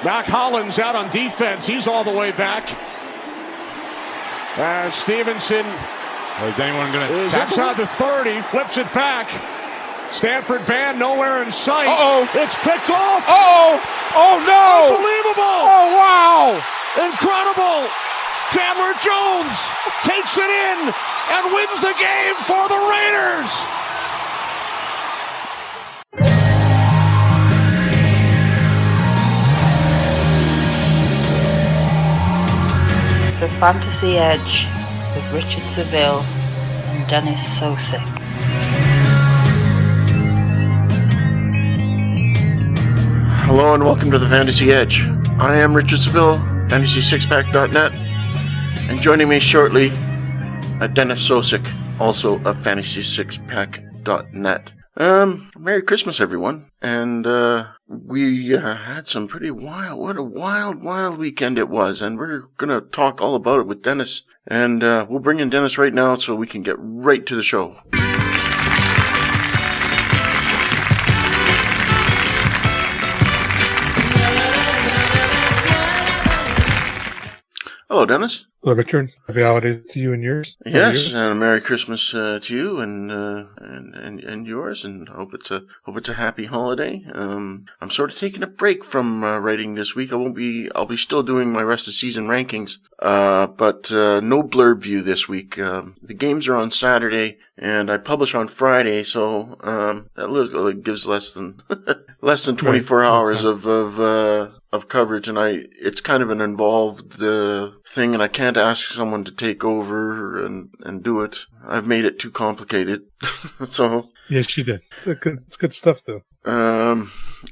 Mac Hollins out on defense. He's all the way back. Stevenson is anyone going to is inside the 30, flips it back. Stanford band nowhere in sight. Uh-oh. It's picked off. Uh-oh. Oh, no. Unbelievable. Oh, wow. Incredible. Chandler Jones takes it in and wins the game for the Raiders. The Fantasy Edge with Richard Savill and Dennis Sosic. Hello and welcome to the Fantasy Edge. I am Richard Savill, FantasySixpack.net, and joining me shortly, Dennis Sosic, also of FantasySixpack.net. Merry Christmas, everyone. And we had some pretty what a wild weekend it was, and we're gonna talk all about it with Dennis. And we'll bring in Dennis right now so we can get right to the show. Hello, Dennis. Hello, Richard. Happy holidays to you and yours. Yes, and a Merry Christmas to you and yours, and hope it's a happy holiday. I'm sort of taking a break from writing this week. I'll be still doing my rest of season rankings, but no blurb view this week. The games are on Saturday, and I publish on Friday, so that gives less than 24 hours of coverage, and it's kind of an involved thing, and I can't ask someone to take over and do it. I've made it too complicated. So yes, you did. It's good stuff, though.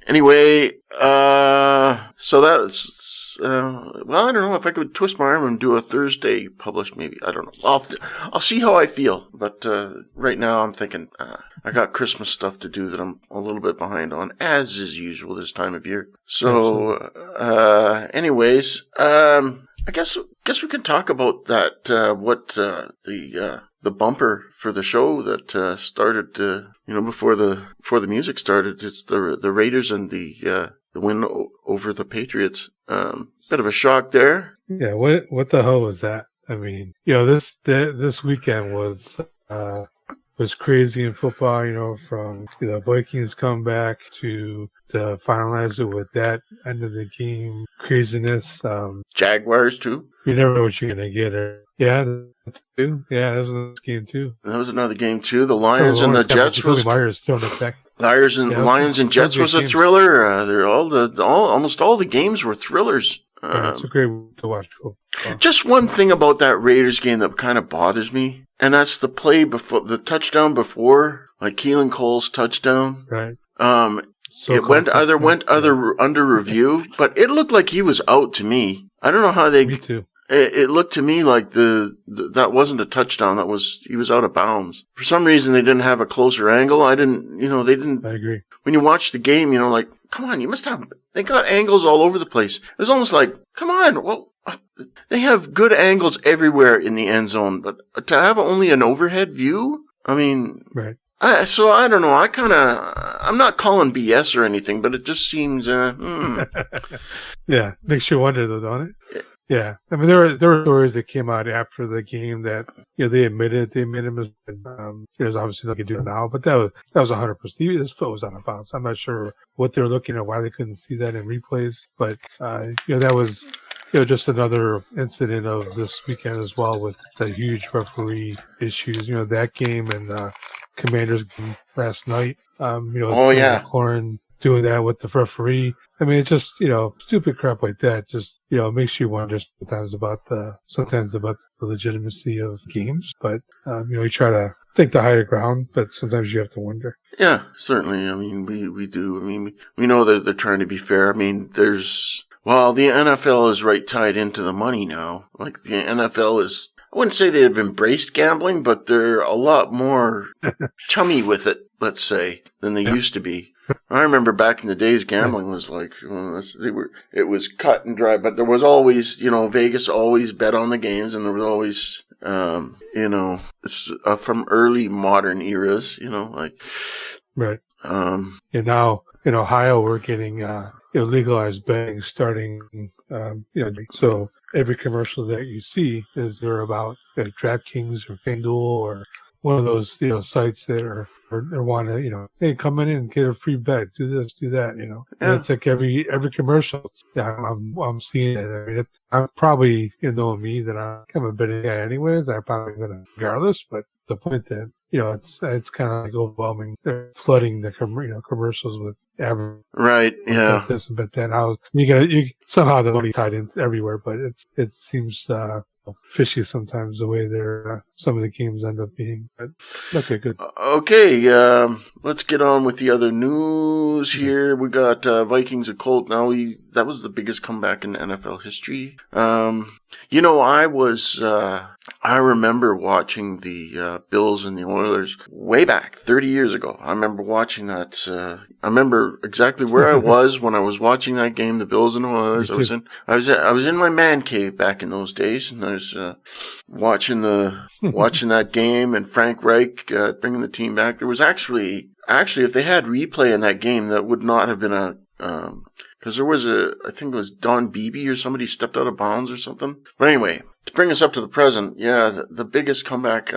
Anyway, so that's well, I don't know if I could twist my arm and do a Thursday publish. Maybe, I don't know. I'll see how I feel. But right now, I'm thinking I got Christmas stuff to do that I'm a little bit behind on, as is usual this time of year. So, anyways, I guess we can talk about that. The bumper for the show that started, before the music started. It's the Raiders and the win over the Patriots. Bit of a shock there. Yeah. What the hell was that? I mean, this weekend was crazy in football. From the Vikings comeback to finalize it with that end of the game craziness. Jaguars too. You never know what you're gonna get. Yeah, that's too. Yeah, that was another game too. That was another game too. The Lions and the Jets was. Myers still in effect. Lions and Jets was a thriller. They're almost all the games were thrillers. It's a great week to watch football. Just one thing about that Raiders game that kind of bothers me, and that's the play before the touchdown before, like Keelan Cole's touchdown. Right. It went under review, but it looked like he was out to me. I don't know how they. Me too. It looked to me like that wasn't a touchdown. He was out of bounds. For some reason, they didn't have a closer angle. They didn't. I agree. When you watch the game, like, come on, you must have. They got angles all over the place. It was almost like, come on, well, they have good angles everywhere in the end zone, but to have only an overhead view, I mean, right. So I don't know. I'm not calling BS or anything, but it just seems. Yeah, makes you wonder though, don't it? Yeah, I mean there were stories that came out after the game that they admitted him as there's obviously nothing to do now, but that was 100%. His foot was out of bounds. I'm not sure what they're looking at, why they couldn't see that in replays, but that was just another incident of this weekend as well with the huge referee issues. That game and Commanders game last night. McLaurin doing that with the referee. I mean, it's just, stupid crap like that just, makes you wonder sometimes about the legitimacy of games. But, you try to think the higher ground, but sometimes you have to wonder. Yeah, certainly. I mean, we do. I mean, we know that they're trying to be fair. I mean, the NFL is right tied into the money now. Like, the NFL is, I wouldn't say they've embraced gambling, but they're a lot more chummy with it, let's say, than they used to be. I remember back in the days, gambling was like, it was cut and dry, but there was always, Vegas always bet on the games, and there was always, it's from early modern eras, like. Right. And now in Ohio, we're getting, legalized betting starting, so every commercial that you see is there about DraftKings or FanDuel or one of those, sites that are want to, hey, come in and get a free bet, do this, do that, And it's like every commercial. I'm seeing it. I mean, I'm probably, knowing me, that I'm a betting guy anyways. I'm probably going to regardless. But the point that it's kind of like overwhelming. They're flooding the commercials with advertising. Right. Yeah. Bet this and bet that. You somehow the money tied in everywhere, but it seems fishy sometimes the way some of the games end up being. But okay, good. Okay, let's get on with the other news here. We got Vikings and Colts. Now that was the biggest comeback in NFL history. I remember watching the Bills and the Oilers way back 30 years ago. I remember watching that. I remember exactly where I was when I was watching that game, the Bills and the Oilers. I was in my man cave back in those days, and I was watching that game, and Frank Reich bringing the team back. There was actually, if they had replay in that game, that would not have been because there was I think it was Don Beebe or somebody stepped out of bounds or something. But anyway, to bring us up to the present, the biggest comeback,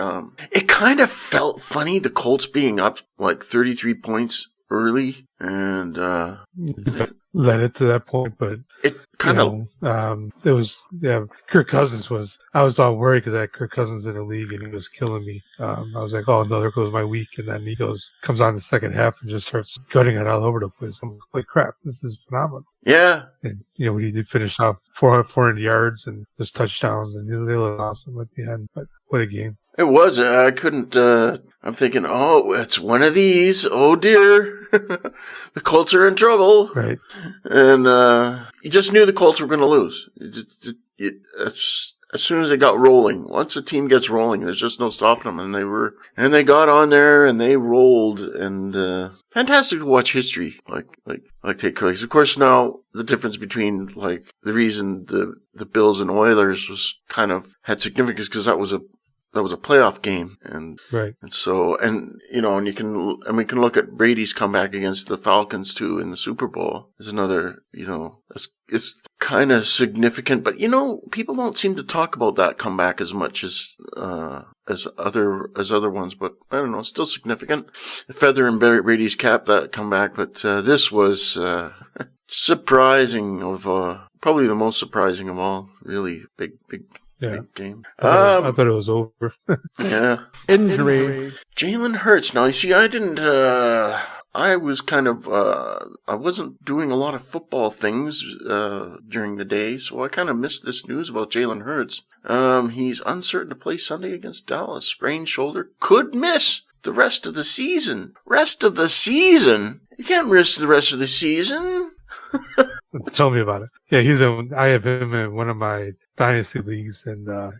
it kind of felt funny, the Colts being up like 33 points early, and led it to that point, but it kind of it was Kirk Cousins I was all worried because I had Kirk Cousins in the league and he was killing me. I was like, oh no, there goes my week, and then he comes on the second half and just starts gutting it all over the place. I'm like, crap, this is phenomenal. Yeah. And when he did finish off 400 yards and those touchdowns, and they looked awesome at the end. But what a game. It was. I couldn't, I'm thinking, oh, it's one of these. Oh dear. The Colts are in trouble. Right. And, you just knew the Colts were going to lose. As soon as they got rolling, once a team gets rolling, there's just no stopping them. And they got on there and they rolled, and, fantastic to watch history, like take place. Of course, now the difference between the reason the Bills and Oilers was kind of had significance because that was a playoff game, and right. And so, and we can look at Brady's comeback against the Falcons too in the Super Bowl is another, it's kind of significant, but people don't seem to talk about that comeback as much as other ones, but I don't know, it's still significant. A feather in Brady's cap, that comeback, but this was surprising probably the most surprising of all. Really big game. I thought it was over. Yeah. Injury. Jalen Hurts. Now, you see, I didn't, I was kind of, I wasn't doing a lot of football things, during the day, so I kind of missed this news about Jalen Hurts. He's uncertain to play Sunday against Dallas. Sprained shoulder. Could miss the rest of the season. Rest of the season? You can't miss the rest of the season. Tell me about it. Yeah, I have him in one of my dynasty leagues, and that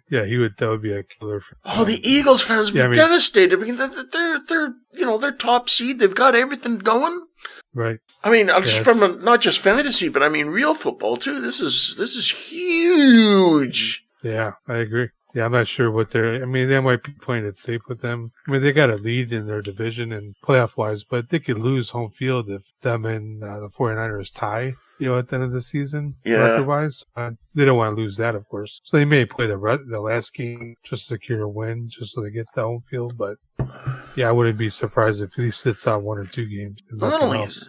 would be a killer. The Eagles fans would be devastated. I mean, they're top seed. They've got everything going. Right. I mean, from not just fantasy, but I mean real football too. This is huge. Yeah, I agree. Yeah, I'm not sure what they might be playing it safe with them. I mean, they got a lead in their division and playoff-wise, but they could lose home field if them and the 49ers tie, at the end of the season, record-wise. They don't want to lose that, of course. So they may play the last game just to secure a win, just so they get the home field. But, I wouldn't be surprised if he sits out one or two games. Nothing else.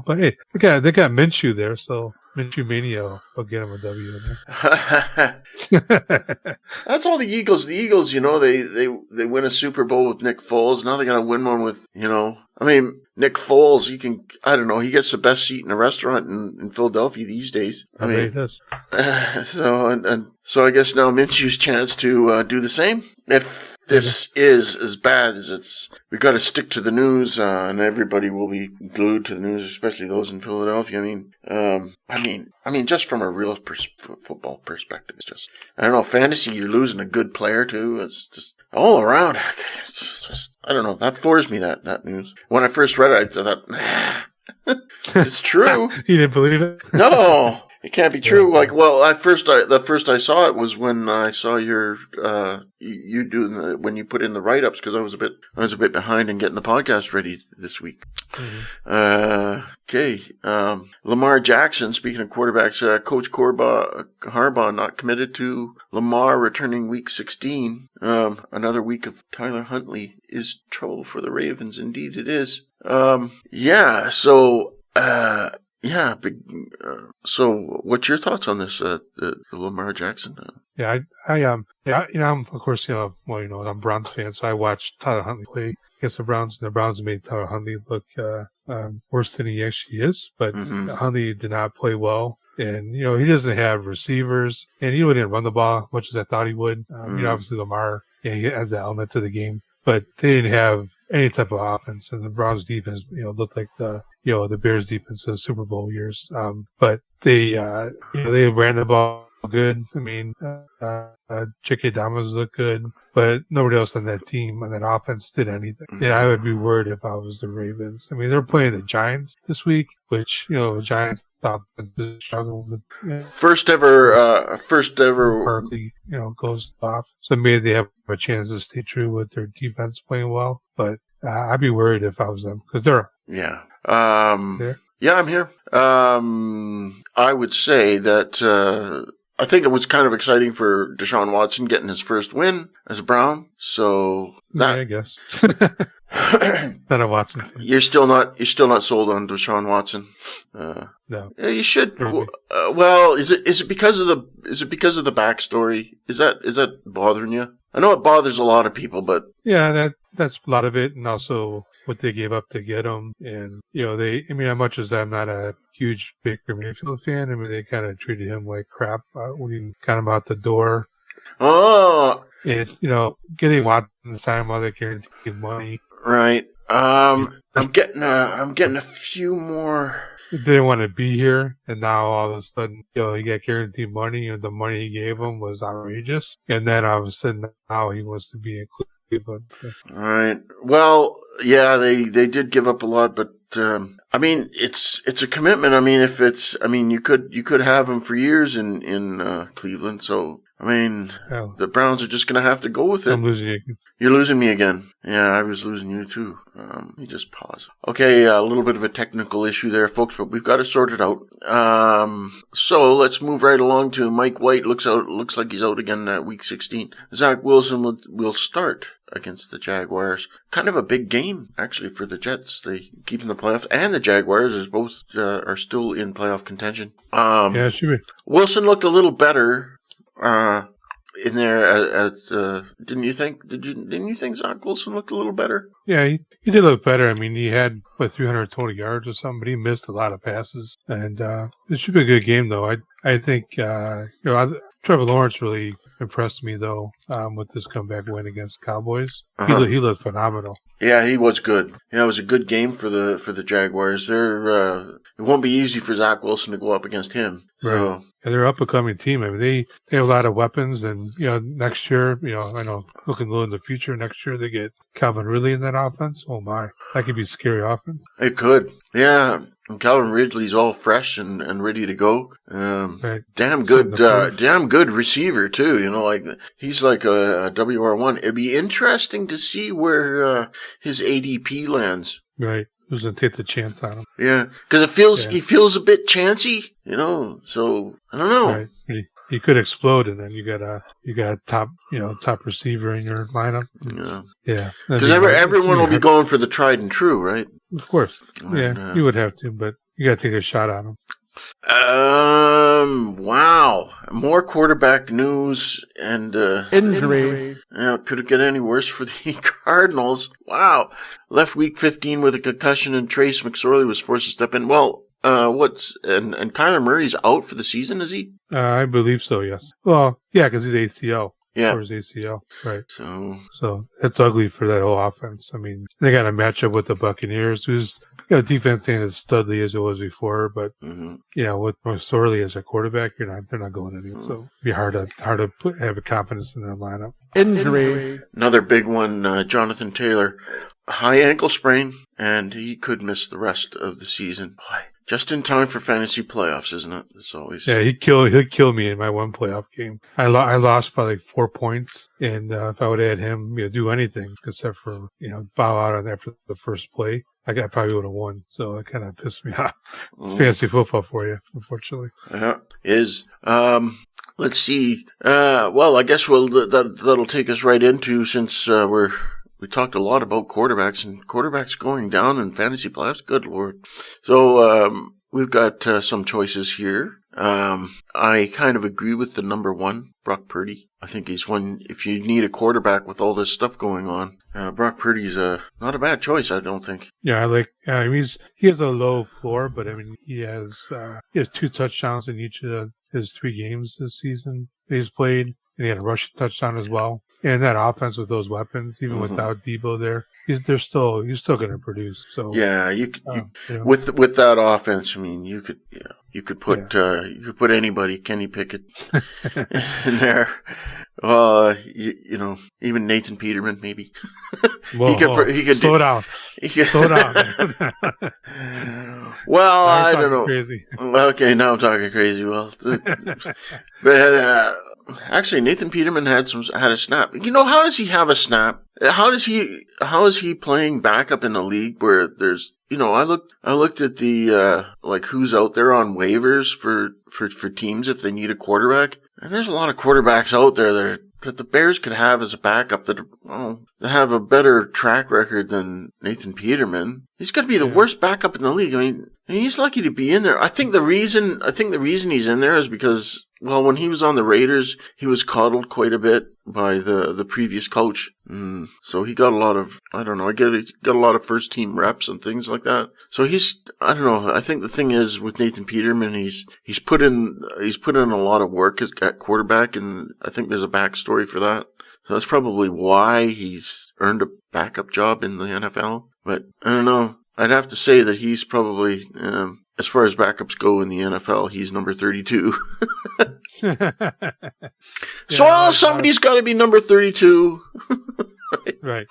But hey, they got Minshew there, so Minshew Mania will get him a W in there. That's all the Eagles. The Eagles, they win a Super Bowl with Nick Foles. Now they got to win one with, Nick Foles, he gets the best seat in a restaurant in Philadelphia these days. He does. So I guess now Minshew's chance to do the same. If this is as bad as we got to stick to the news, and everybody will be glued to the news, especially those in Philadelphia. I mean, just from a real football perspective, it's just, I don't know, fantasy, you're losing a good player too. It's just all around. It's just, I don't know. That floors me, that news. When I first read it, I thought, it's true. You didn't believe it? No. It can't be true. Like, well, the first I saw it was when I saw your you doing when you put in the write-ups, because I was a bit behind in getting the podcast ready this week. Mm-hmm. Okay. Lamar Jackson, speaking of quarterbacks, Coach Harbaugh not committed to Lamar returning week 16. Another week of Tyler Huntley is trouble for the Ravens. Indeed it is. So what's your thoughts on this, the Lamar Jackson? I'm of course, I'm a Browns fan, so I watched Tyler Huntley play against the Browns, and the Browns made Tyler Huntley look worse than he actually is. But Huntley did not play well, and he doesn't have receivers, and he didn't run the ball as much as I thought he would. Obviously Lamar, he adds an element to the game, but they didn't have any type of offense, and the Browns defense, looked like the Bears defense of the Super Bowl years. But they ran the ball good. I mean, J.K. Dobbins looked good, but nobody else on that team, on that offense, did anything. Yeah, I would be worried if I was the Ravens. I mean, they're playing the Giants this week, which, the Giants offense is struggling with. First ever. Barkley, goes off. So maybe they have a chance to stay true with their defense playing well, but I'd be worried if I was them, because they're. Yeah. Yeah, I'm here. I would say that, I think it was kind of exciting for Deshaun Watson getting his first win as a Brown. So that, yeah, I guess. Not a Watson. You're still not sold on Deshaun Watson. No. Yeah, you should. Well, is it because of the backstory? Is that bothering you? I know it bothers a lot of people, but yeah, that's a lot of it, and also what they gave up to get him. And as much as I'm not a huge Baker Mayfield fan, they kind of treated him like crap when he got him out the door. Oh, and getting Watson to sign while they guaranteed money. Right. I'm getting a few more. They didn't want to be here, and now all of a sudden, he got guaranteed money, and the money he gave him was outrageous. And then all of a sudden, now he wants to be in Cleveland. All right. Well, yeah, they did give up a lot, but it's a commitment. You could have him for years in Cleveland. So the Browns are just going to have to go with it. I'm losing you. You're losing me again. Yeah, I was losing you too. Let me just pause. Okay, a little bit of a technical issue there, folks, but we've got to sort it out. So let's move right along to Mike White. Looks like he's out again at week 16. Zach Wilson will start against the Jaguars. Kind of a big game, actually, for the Jets. They keep in the playoffs, and the Jaguars is both are still in playoff contention. Yeah, it should be. Wilson looked a little better in there. Didn't you think? Didn't you think Zach Wilson looked a little better? Yeah, he did look better. He had 320 yards or something, but he missed a lot of passes, and it should be a good game, though. I think Trevor Lawrence really impressed me, though, with this comeback win against Cowboys. He looked phenomenal. Yeah, he was good. Yeah, it was a good game for the Jaguars. It won't be easy for Zach Wilson to go up against him. Right. So. Yeah, they're an up-and-coming team. They have a lot of weapons, and next year, I know looking a little in the future, next year they get Calvin Ridley in that offense. Oh my, that could be a scary offense. It could, yeah. And Calvin Ridley's all fresh and ready to go. Right. Damn good receiver too. He's like a WR1. It'd be interesting to see where his ADP lands. Right. Who's going to take the chance on him? Yeah, because he feels a bit chancy, so I don't know. Right. He could explode, and then you got a top receiver in your lineup. Yeah. Because everyone will be going for the tried and true, right? Of course. Yeah, you would have to, but you got to take a shot on him. Wow. More quarterback news and injury. Could it get any worse for the Cardinals? Wow. Left week 15 with a concussion, and Trace McSorley was forced to step in. Well, and Kyler Murray's out for the season, is he? I believe so, yes. Well, yeah, because he's ACL. Yeah. Or his ACL, right. So it's ugly for that whole offense. They got a matchup with the Buccaneers, whose defense ain't as studly as it was before, but with McSorley as a quarterback, they're not going anywhere. So it'd be hard to have a confidence in their lineup. Injury. Another big one, Jonathan Taylor. High ankle sprain, and he could miss the rest of the season. Boy, Just in time for fantasy playoffs, isn't it? It's always. Yeah, he'd kill me in my one playoff game. I lost by like 4 points, and if I would have had him, do anything except for bow out on after the first play, I probably would have won. So it kind of pissed me off. It's fantasy football for you, unfortunately. Let's see. Well, I guess that'll take us right into, since we talked a lot about quarterbacks, and quarterbacks going down in fantasy playoffs. Good Lord. So we've got some choices here. I kind of agree with the number one, Brock Purdy. I think he's one. If you need a quarterback with all this stuff going on, Brock Purdy's not a bad choice, I don't think. Yeah, I like. He has a low floor, but I mean he has 2 touchdowns in each of his 3 games this season that he's played, and he had a rushing touchdown as well. And that offense with those weapons, even without Debo there, he's still going to produce. So yeah, with that offense, I mean, you could put anybody, Kenny Pickett, in there. Even Nathan Peterman, maybe. Whoa, he could slow down. Slow down. Well, I don't know. Crazy. Okay, now I'm talking crazy. Well, but actually, Nathan Peterman had a snap. How does he have a snap? How is he playing backup in a league where there's, I looked at the who's out there on waivers for teams if they need a quarterback, and there's a lot of quarterbacks out there that the Bears could have as a backup that have a better track record than Nathan Peterman. He's going to be the worst backup in the league. I mean, he's lucky to be in there. I think the reason he's in there is because, well, when he was on the Raiders, he was coddled quite a bit by the previous coach. So he got a lot of, I don't know, he got a lot of first team reps and things like that. So I don't know, I think the thing is with Nathan Peterman, he's put in a lot of work at quarterback, and I think there's a backstory for that. So that's probably why he's earned a backup job in the NFL. But I don't know. I'd have to say that he's probably, as far as backups go in the NFL, he's number 32. Somebody's got to be number 32. Right.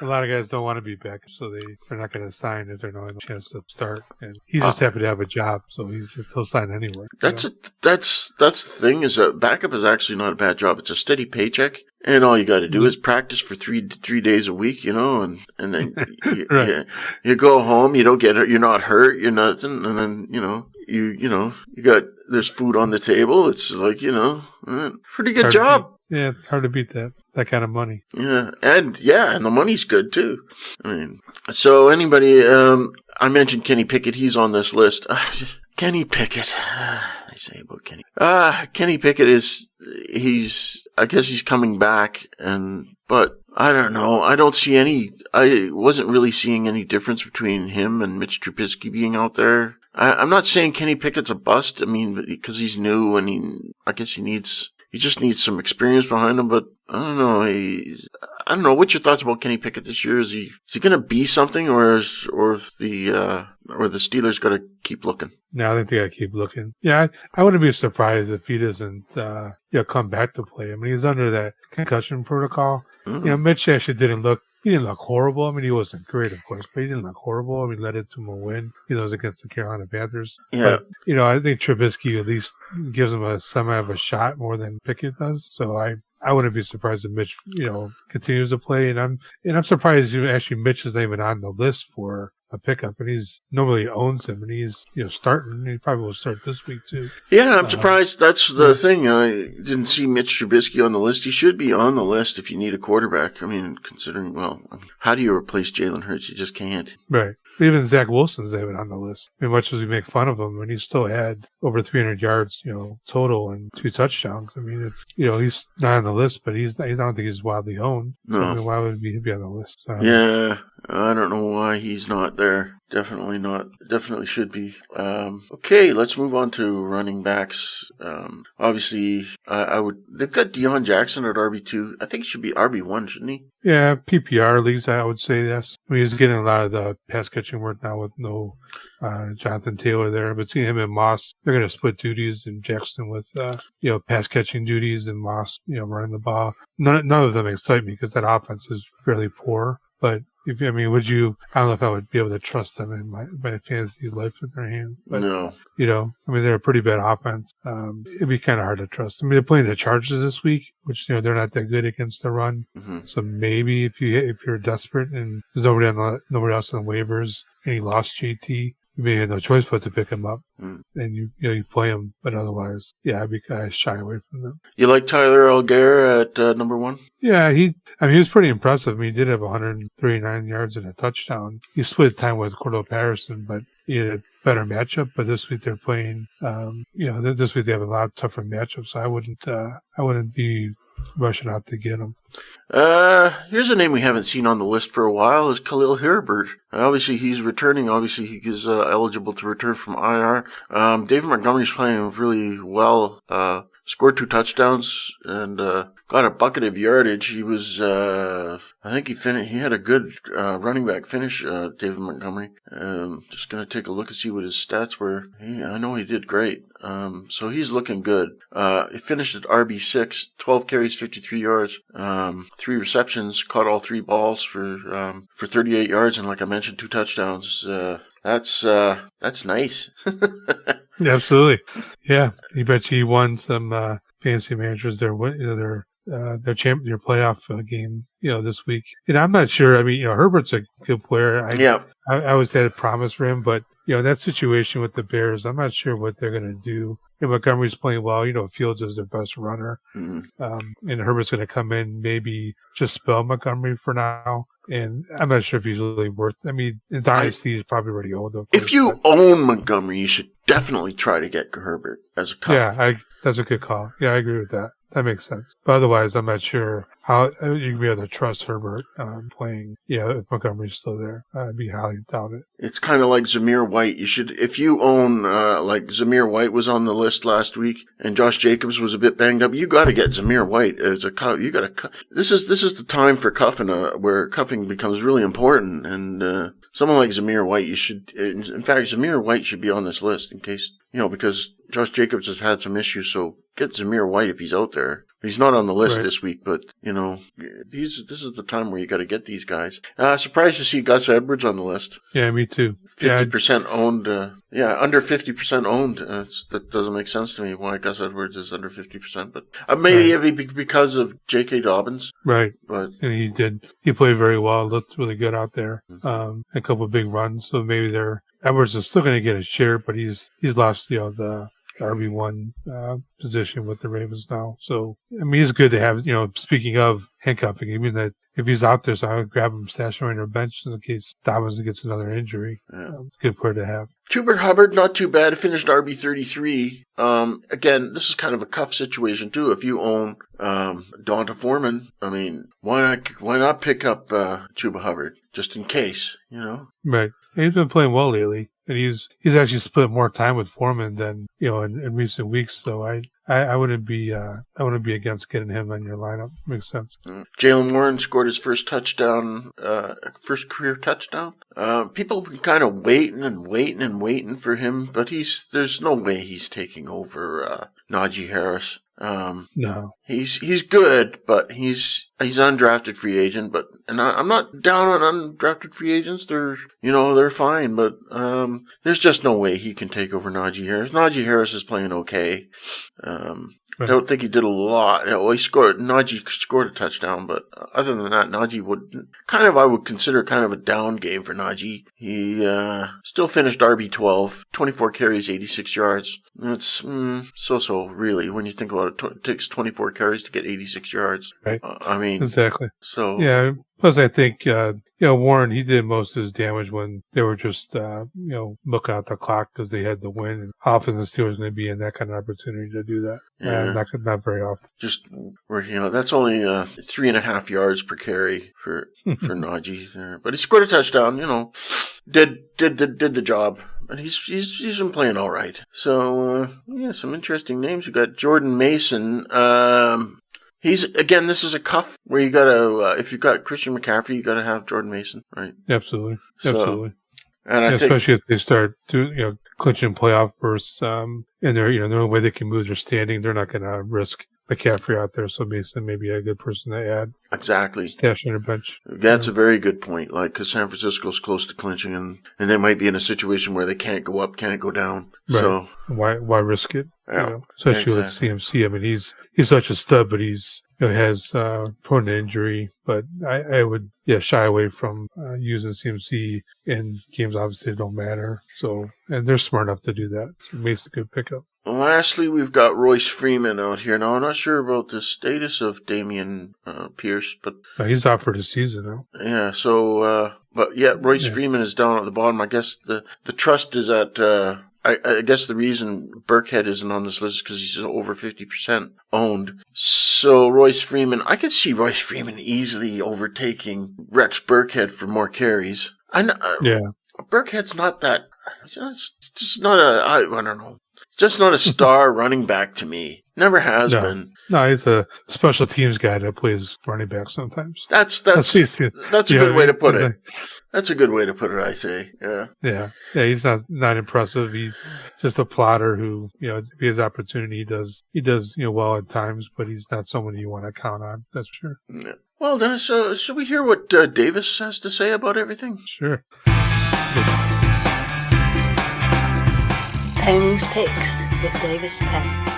A lot of guys don't want to be back, so they're not going to sign if they're not having a chance to start. And he's just happy to have a job, so he'll sign anywhere. That's the thing, is that backup is actually not a bad job. It's a steady paycheck, and all you got to do is practice for three days a week, and then right. you go home, you don't get hurt, you're not hurt, you're nothing, and then you got, there's food on the table. It's like, pretty good job. Yeah, it's hard to beat that kind of money. Yeah, and the money's good too. I mean, so anybody, I mentioned Kenny Pickett. He's on this list. Kenny Pickett. I say about Kenny. Kenny Pickett I guess he's coming back, but I don't know. I wasn't really seeing any difference between him and Mitch Trubisky being out there. I'm not saying Kenny Pickett's a bust. I mean, because he's new, and I guess he just needs some experience behind him, but I don't know. I don't know. What's your thoughts about Kenny Pickett this year? Is he going to be something, or the Steelers got to keep looking? No, I think they got to keep looking. Yeah, I wouldn't be surprised if he doesn't come back to play. I mean, he's under that concussion protocol. Mm-hmm. Mitch actually didn't look horrible. I mean, he wasn't great, of course, but he didn't look horrible. I mean, led it to him a win. It was against the Carolina Panthers. Yeah. But, I think Trubisky at least gives him a semi of a shot more than Pickett does. So I wouldn't be surprised if Mitch, continues to play. And I'm surprised Mitch is not even on the list for a pickup, and he's normally owns him, and he's starting. He probably will start this week too. Yeah, I'm surprised. That's the thing. I didn't see Mitch Trubisky on the list. He should be on the list if you need a quarterback. I mean, considering, how do you replace Jalen Hurts? You just can't. Right. Even Zach Wilson's even on the list. I mean, much as we make fun of him, and he still had over 300 yards, total and 2 touchdowns. I mean, it's he's not on the list, but I don't think he's wildly owned. No. I mean, why would he be on the list? Yeah, I don't know why he's not there. Definitely not. Definitely should be. Okay, let's move on to running backs. Obviously, they've got Deion Jackson at RB2. I think he should be RB1, shouldn't he? Yeah, PPR leagues, I would say yes. I mean, he's getting a lot of the pass catching work now with no Jonathan Taylor there. Between him and Moss, they're going to split duties, and Jackson with pass catching duties, and Moss running the ball. None of them excite me because that offense is fairly poor. But Would you? I don't know if I would be able to trust them in my fantasy life in their hands. But, No. They're a pretty bad offense. It'd be kind of hard to trust. They're playing the Chargers this week, which they're not that good against the run. Mm-hmm. So maybe if you're desperate and there's nobody else on waivers and you lost JT, you may have no choice but to pick him up, and you play him. But otherwise, I'd be kind of shy away from them. You like Tyler Algier at number 1? Yeah, he was pretty impressive. He did have 139 yards and a touchdown. He split time with Cordell Patterson, but he had a better matchup. But this week they're playing, this week they have a lot tougher matchups. So I wouldn't be rushing out to get him. Here's a name we haven't seen on the list for a while is Khalil Herbert. Obviously he's returning. Obviously he is eligible to return from IR. David Montgomery's playing really well. Scored 2 touchdowns and got a bucket of yardage. He was, I think he had a good running back finish, David Montgomery. Just going to take a look and see what his stats were. I know he did great. So he's looking good. He finished at RB6, 12 carries, 53 yards, 3 receptions, caught all 3 balls for 38 yards, and like I mentioned, 2 touchdowns. That's nice. Yeah, absolutely. Yeah, you bet you he won some fantasy managers their playoff game this week. And I'm not sure. Herbert's a good player. I always had a promise for him, but in that situation with the Bears, I'm not sure what they're going to do. And Montgomery's playing well. Fields is their best runner, and Herbert's going to come in, maybe just spell Montgomery for now. And I'm not sure if he's really worth. In Dynasty, he's probably already old. If you own Montgomery, you should definitely try to get Herbert as a cuff. Yeah, that's a good call. Yeah, I agree with that. That makes sense. But otherwise, I'm not sure how you can be able to trust Herbert playing. If Montgomery's still there, I'd be highly doubt it. It's kind of like Zamir White. You should, if you own, like Zamir White was on the list last week, and Josh Jacobs was a bit banged up. You got to get Zamir White as a cuff. You got to. This is the time for cuffing, where cuffing becomes really important. And someone like Zamir White, you should. In fact, Zamir White should be on this list in case because Josh Jacobs has had some issues. So get Zamir White if he's out there. He's not on the list this week, but, this is the time where you got to get these guys. Surprised to see Gus Edwards on the list. Yeah, me too. 50% owned. Under 50% owned. That doesn't make sense to me why Gus Edwards is under 50%, but maybe it'd be because of J.K. Dobbins. Right. But and he played very well. Looked really good out there. A couple of big runs, so maybe Edwards is still going to get a share, but he's lost, the RB1 position with the Ravens now. So, it's good to have, speaking of handcuffing, that if he's out there, so I would grab him, stash him on your bench in case Dobbins gets another injury. Good player to have. Chuba Hubbard, not too bad. Finished RB33. Again, this is kind of a cuff situation too. If you own Donta Foreman, why not pick up Chuba Hubbard just in case, Right. He's been playing well lately, and he's actually split more time with Foreman than in recent weeks. So I wouldn't be against getting him on your lineup. Makes sense. Jaylen Warren scored his first touchdown, first career touchdown. People have been kind of waiting for him, but there's no way he's taking over Najee Harris. No, he's good, but he's undrafted free agent. But I'm not down on undrafted free agents. They're fine, but there's just no way he can take over Najee Harris. Najee Harris is playing okay. I don't think he did a lot. Najee scored a touchdown, but other than that, Najee I would consider kind of a down game for Najee. He still finished RB12, 24 carries, 86 yards. That's so really when you think about it. It takes 24 carries to get 86 yards. Right. Exactly. So yeah. Plus, I think Warren, he did most of his damage when they were just looking at the clock because they had the win. And how often the Steelers going to be in that kind of opportunity to do that? Yeah. Not very often. Just working out. That's only 3.5 yards per carry for Najee there, but he scored a touchdown. Did the job. But he's been playing all right. So some interesting names. We got Jordan Mason. This is a cuff where you gotta, if you've got Christian McCaffrey, you gotta have Jordan Mason, right? Absolutely. And I think, especially if they start clinching playoff berths, and they're the only way they can move their standing, they're not gonna risk McCaffrey out there, so Mason may be a good person to add. Exactly. Stash on your bench. That's a very good point. Like, because San Francisco's close to clinching, and they might be in a situation where they can't go up, can't go down. Right. So why risk it? Yeah, Especially with CMC. I mean, he's such a stud, but he's has prone to injury. But I would shy away from using CMC in games obviously that don't matter. So, and they're smart enough to do that. So it makes a good pickup. Lastly, we've got Royce Freeman out here. Now, I'm not sure about the status of Damian Pierce, but He's out for the season now. yeah. So, but yeah, Royce Freeman is down at the bottom. I guess the trust is at. I guess the reason Burkhead isn't on this list is because he's over 50% owned. So Royce Freeman, I could see Royce Freeman easily overtaking Rex Burkhead for more carries. Burkhead's not that. It's just not I don't know. It's just not a star running back to me. Never has been. No, he's a special teams guy that plays running back sometimes. That's a good way to put it. That's a good way to put it, I say. Yeah. Yeah. He's not impressive. He's just a plotter who, if he has opportunity, he does well at times, but he's not someone you want to count on. That's for sure. Yeah. Well, Dennis, should we hear what Davis has to say about everything? Sure. Peng's Picks with Davis Peng.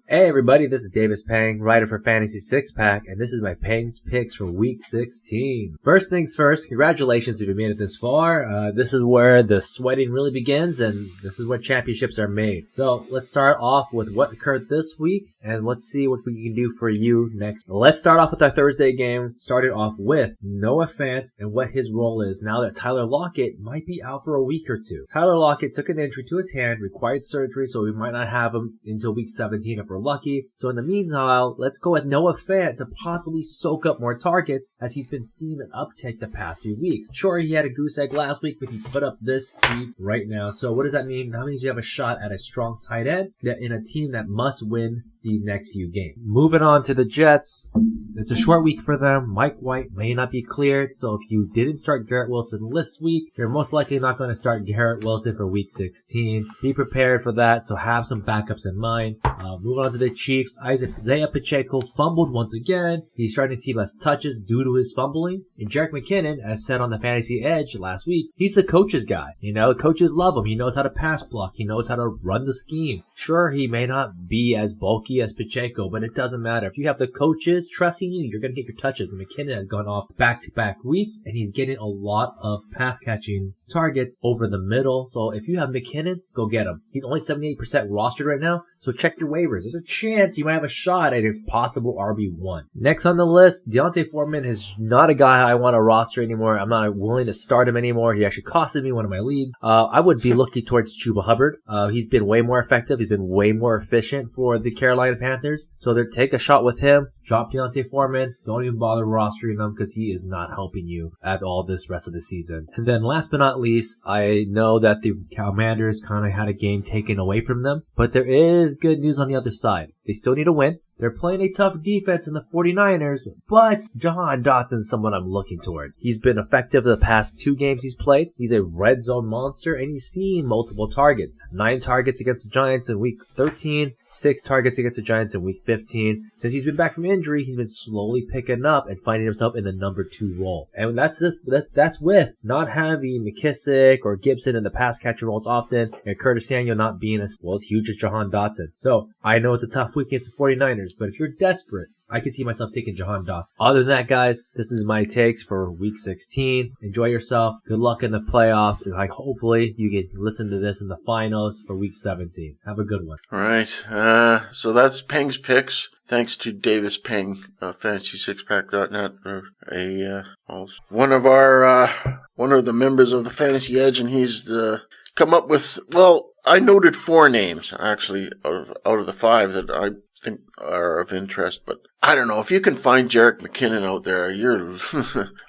Hey everybody, this is Davis Peng, writer for Fantasy Six Pack, and this is my Peng's Picks for Week 16. First things first, congratulations if you made it this far. This is where the sweating really begins, and this is where championships are made. So let's start off with what occurred this week, and let's see what we can do for you next. Let's start off with our Thursday game. Started off with Noah Fant and what his role is now that Tyler Lockett might be out for a week or two. Tyler Lockett took an injury to his hand, required surgery, so we might not have him until Week 17 if we're lucky. So in the meanwhile, let's go with Noah Fant to possibly soak up more targets as he's been seeing an uptick the past few weeks. Sure, he had a goose egg last week, but he put up this week right now. So what does that mean? That means you have a shot at a strong tight end in a team that must win these next few games. Moving on to the Jets. It's a short week for them. Mike White may not be cleared, so if you didn't start Garrett Wilson this week, you're most likely not going to start Garrett Wilson for Week 16. Be prepared for that, so have some backups in mind. Moving on to the Chiefs. Isaiah Pacheco fumbled once again. He's starting to see less touches due to his fumbling. And Jerick McKinnon, as said on the Fantasy Edge last week, he's the coach's guy. Coaches love him. He knows how to pass block. He knows how to run the scheme. Sure, he may not be as bulky as Pacheco, but it doesn't matter. If you have the coaches trusting you, you're going to get your touches. And McKinnon has gone off back-to-back weeks, and he's getting a lot of pass-catching targets over the middle. So if you have McKinnon, go get him. He's only 78% rostered right now, so check your waivers. There's a chance you might have a shot at a possible RB1. Next on the list, Deontay Foreman is not a guy I want to roster anymore. I'm not willing to start him anymore. He actually costed me one of my leagues. I would be looking towards Chuba Hubbard. He's been way more effective. He's been way more efficient for the Carolina Panthers. So take a shot with him. Drop Deontay Foreman. Don't even bother rostering him because he is not helping you at all this rest of the season. And then last but not least, I know that the Commanders kind of had a game taken away from them, but there is good news on the other side. They still need a win. They're playing a tough defense in the 49ers, but Jahan Dotson's someone I'm looking towards. He's been effective the past 2 games he's played. He's a red zone monster, and he's seen multiple targets. 9 targets against the Giants in Week 13, 6 targets against the Giants in Week 15. Since he's been back from injury, he's been slowly picking up and finding himself in the number 2 role. And that's with not having McKissick or Gibson in the pass catcher roles often, and Curtis Samuel not being as huge as Jahan Dotson. So I know it's a tough week against the 49ers, but if you're desperate, I can see myself taking Jahan Dotson. Other than that, guys, this is my takes for Week 16. Enjoy yourself. Good luck in the playoffs. And hopefully you can listen to this in the finals for Week 17. Have a good one. All right. So that's Peng's Picks. Thanks to Davis Peng, FantasySixPack.net, one of the members of the Fantasy Edge, and he's come up with, I noted 4 names, actually, out of the 5 that I think are of interest, but I don't know. If you can find Jerick McKinnon out there,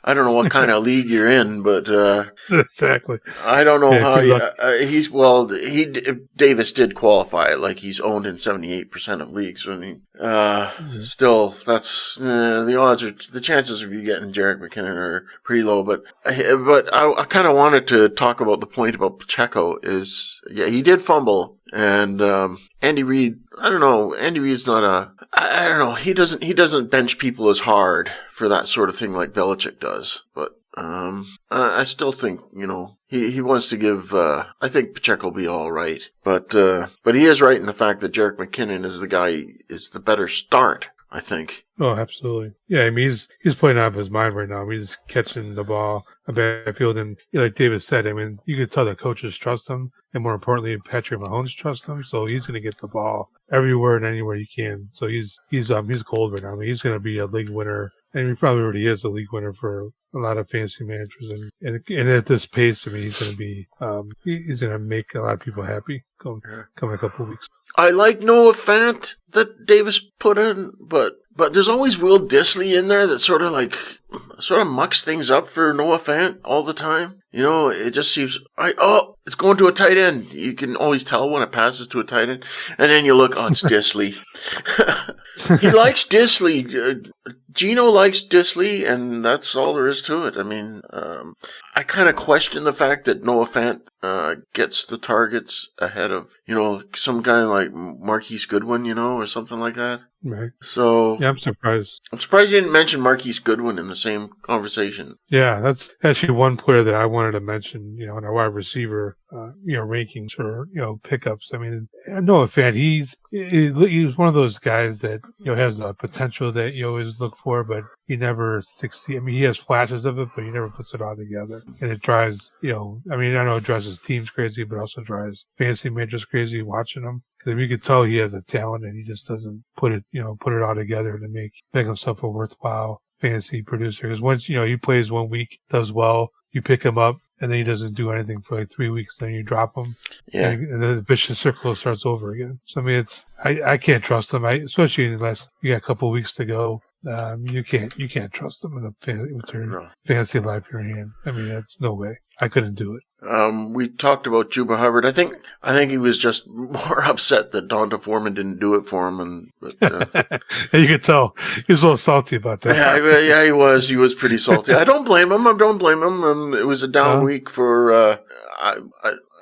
I don't know what kind of league you're in, but exactly. I don't know how Davis did qualify, like he's owned in 78% of leagues. I mean, still, that's the chances of you getting Jerick McKinnon are pretty low. But I kind of wanted to talk about the point about Pacheco is, he did fumble And Andy Reid, I don't know. Andy Reid's not I don't know. He doesn't bench people as hard for that sort of thing like Belichick does. But I still think, he wants to give. I think Pacheco will be all right. But he is right in the fact that Jerick McKinnon is the better start, I think. Oh, absolutely. Yeah, I mean, he's playing out of his mind right now. He's catching the ball a backfield, and like David said, I mean, you can tell the coaches trust him, and more importantly, Patrick Mahomes trusts him. So he's going to get the ball everywhere and anywhere he can. So he's gold right now. I mean, he's going to be a league winner, and he probably already is a league winner for a lot of fantasy managers. And at this pace, I mean, he's going to be he's going to make a lot of people happy coming a couple of weeks. I like Noah Fant that Davis put in, but there's always Will Dissly in there that sort of mucks things up for Noah Fant all the time. It just seems, it's going to a tight end. You can always tell when it passes to a tight end. And then you look, it's Dissly. He likes Dissly. Gino likes Dissly, and that's all there is to it. I mean, I kind of question the fact that Noah Fant gets the targets ahead of, some guy like Marquise Goodwin, or something like that. Right. So yeah, I'm surprised. I'm surprised you didn't mention Marquise Goodwin in the same conversation. Yeah, that's actually one player that I wanted to mention, in our wide receiver, rankings or, pickups. I mean, Noah Fant, he's one of those guys that, has a potential that you always look for, but he never succeeds. I mean, he has flashes of it, but he never puts it all together. And it drives, I know it drives his teams crazy, but also drives fantasy managers crazy watching him. Because you could tell he has a talent and he just doesn't put it all together to make himself a worthwhile fantasy producer. Because once, he plays 1 week, does well, you pick him up, and then he doesn't do anything for like 3 weeks, then you drop him. Yeah. And then the vicious circle starts over again. So, I mean, I can't trust him, especially unless you got a couple of weeks to go. You can't trust him with your fantasy life in your hand. I mean, that's no way. I couldn't do it. We talked about Juba Hubbard. I think he was just more upset that Donta Foreman didn't do it for him, and you could tell he was a little salty about that. Yeah, he was. He was pretty salty. I don't blame him. It was a down week for. I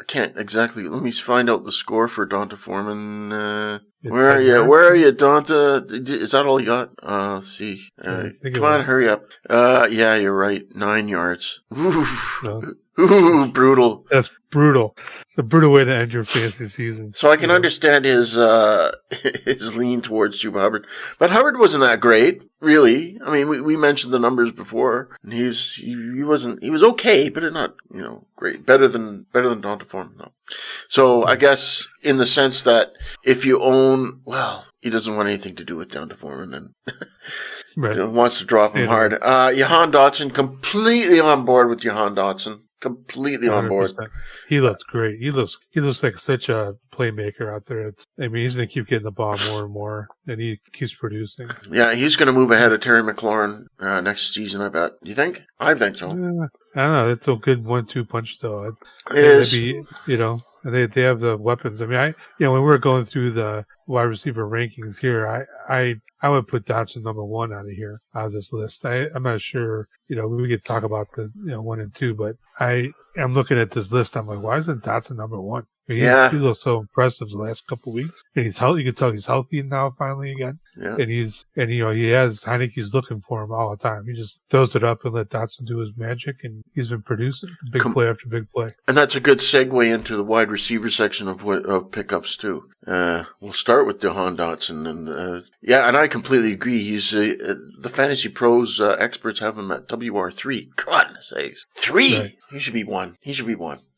can't exactly. Let me find out the score for Donta Foreman. Where are you, Donta? Is that all you got? Let's see. Come on, hurry up. Yeah, you're right. 9 yards. Ooh, brutal. That's brutal. It's a brutal way to end your fantasy season. So I can understand his lean towards Juba Hubbard. But Hubbard wasn't that great, really. I mean, we mentioned the numbers before, and he was okay, but not, great. Better than Donta Foreman, though. So I guess in the sense that if you own, he doesn't want anything to do with Donta Foreman and right. Wants to drop him hard. Jahan Dotson, completely on board with Jahan Dotson. Completely 100%. On board. He looks great. He looks like such a playmaker out there. He's going to keep getting the ball more and more, and he keeps producing. Yeah, he's going to move ahead of Terry McLaurin next season, I bet. Do you think? I think so. I don't know. It's a good 1-2 punch, though. It is. They have the weapons. I mean, when we were going through the wide receiver rankings here, I would put Dotson number 1 out of this list. I'm not sure, we could talk about the 1 and 2, but I'm looking at this list. I'm like, why isn't Dotson number 1? I mean, he looks so impressive the last couple of weeks, and he's healthy. You can tell he's healthy now finally again. Yeah. And he has Heineke's looking for him all the time. He just throws it up and let Dotson do his magic, and he's been producing big play after big play. And that's a good segue into the wide receiver section of pickups too. We'll start with Jahan Dotson, and and I completely agree. He's the Fantasy Pros experts have him at WR3. God sakes, 3. Right. He should be 1.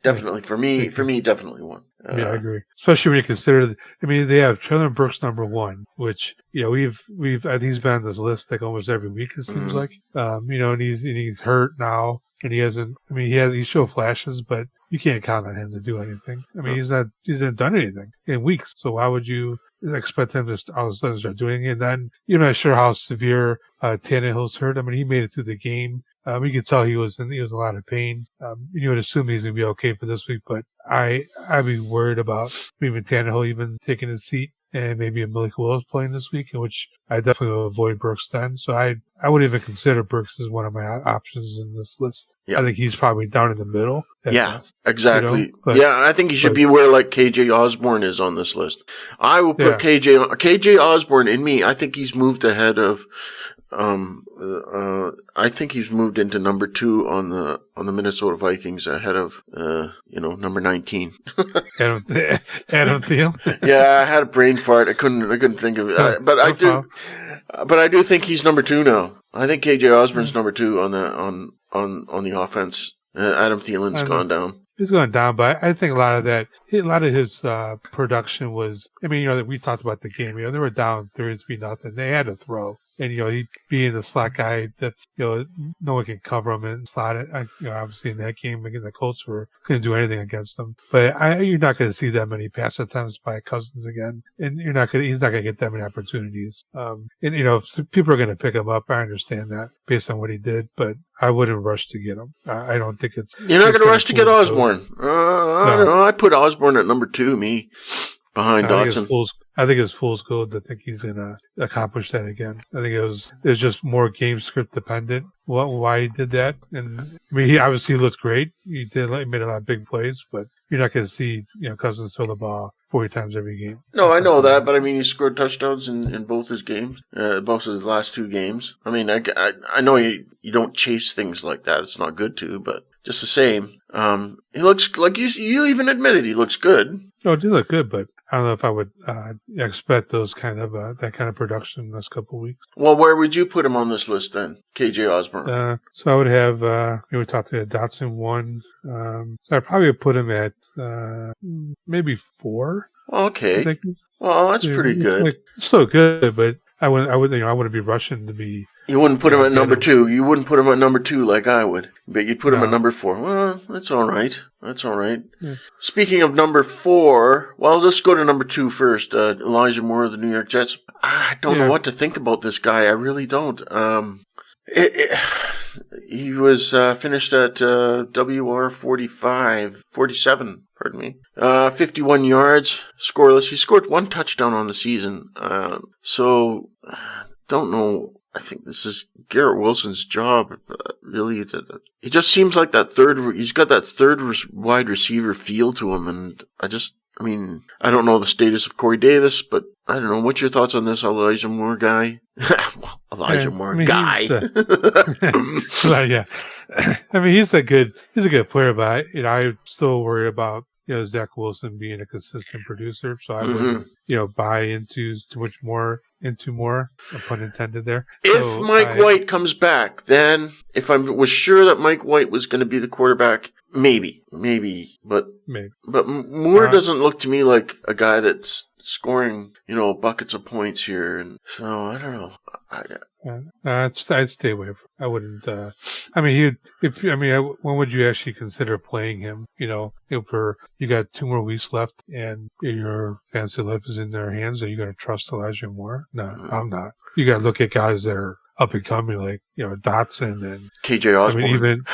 Definitely for me, definitely 1. Yeah, I agree. Especially when you consider, they have Traylon Brooks number 1, which I think he's been on this list like almost every week. It seems like, and he's hurt now, and he hasn't. He showed flashes, but you can't count on him to do anything. He's not done anything in weeks. So why would you expect him to all of a sudden start doing it? And then you're not sure how severe Tannehill's hurt. He made it through the game. You could tell he was in a lot of pain. You would assume he's going to be okay for this week, but I'd be worried about even Tannehill even taking his seat and maybe a Malik Willis playing this week, in which I definitely will avoid Brooks then. So I would even consider Brooks as one of my options in this list. Yeah. I think he's probably down in the middle. Yeah, best, exactly. you know? But, yeah, I think he should be where like KJ Osborne is on this list. I will put KJ Osborne in me. I think he's moved ahead of. I think he's moved into number 2 on the Minnesota Vikings ahead of number 19. Adam Thielen. Yeah, I had a brain fart. I couldn't think of it. But I do think he's number 2 now. I think KJ Osborne's number 2 on the offense. Adam Thielen's gone down. He's going down, but I think a lot of his production was. I mean, we talked about the game. They were down 33-0. They had to throw. And, he being the slot guy that's, no one can cover him and slot it. Obviously in that game against the Colts couldn't do anything against him. But you're not going to see that many pass attempts by Cousins again. And he's not going to get that many opportunities. If people are going to pick him up, I understand that based on what he did, but I wouldn't rush to get him. I don't think it's. You're not going to rush to get Osborne. I don't know. I put Osborne at number 2, behind Dotson. I think it's fool's gold to think he's going to accomplish that again. I think it was just more game script dependent. Why he did that? And I mean, he obviously looked great. He made a lot of big plays, but you're not going to see Cousins throw the ball 40 times every game. No, I know that, but I mean, he scored touchdowns in both his games, both of his last 2 games. I mean, I know you don't chase things like that. It's not good to, but just the same, he looks like you even admitted he looks good. Oh, he did look good, but I don't know if I would expect those kind of that kind of production in the next couple of weeks. Well, where would you put him on this list then, KJ Osborne? So I would have we talked to Dotson 1. So I probably would put him at maybe 4. Okay. Well, that's pretty good. Still good, but I wouldn't be rushing to be. You wouldn't put him at number 2. You wouldn't put him at number 2 like I would. But you'd put him at number 4. Well, that's all right. Yeah. Speaking of number 4, well, let's go to number 2 first. Elijah Moore of the New York Jets. I don't know what to think about this guy. I really don't. He was finished at WR 47. Pardon me. 51 yards, scoreless. He scored 1 touchdown on the season. So, don't know. I think this is Garrett Wilson's job. Really, he just seems like he's got that third wide receiver feel to him. And I don't know the status of Corey Davis, but I don't know. What's your thoughts on this Elijah Moore guy? Guy. Yeah. I mean, he's a good player, but I still worry about, Zach Wilson being a consistent producer. So I wouldn't, buy into too much more, no pun intended there. If Mike White comes back, then if I was sure that Mike White was going to be the quarterback, maybe, but Moore doesn't look to me like a guy that's scoring, buckets of points here. And so I don't know. I'd stay away from. I wouldn't. When would you actually consider playing him? If you got 2 more weeks left and your fantasy life is in their hands, are you going to trust Elijah Moore? No, I'm not. You got to look at guys that are up and coming, like Dotson and KJ Osborne.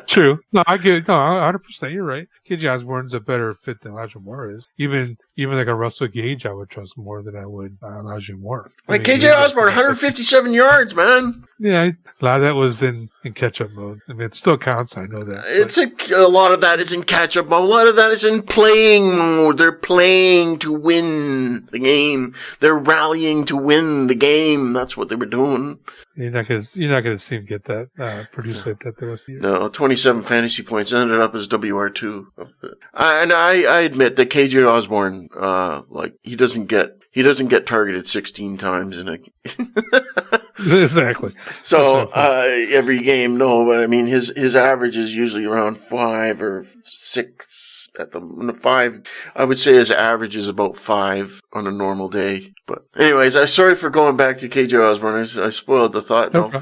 True. No, 100%. You're right. KJ Osborne's a better fit than Elijah Moore is. Even like a Russell Gage, I would trust more than I would Elijah Moore. KJ Osborne, 157 yards, man. Yeah, a lot of that was in catch-up mode. I mean, it still counts. I know that. A lot of that is in catch-up mode. A lot of that is in playing mode. They're playing to win the game. They're rallying to win the game. That's what they were doing. You're not gonna see him get that produce like that the rest of the year. No, 27 fantasy points ended up as WR2. And I admit that KJ Osborne, he doesn't get targeted 16 times in a. Exactly. So every game, no, but I mean his average is usually around 5 or 6 at the 5. I would say his average is about 5 on a normal day. But anyways, I'm sorry for going back to KJ Osborne. I spoiled the thought. No,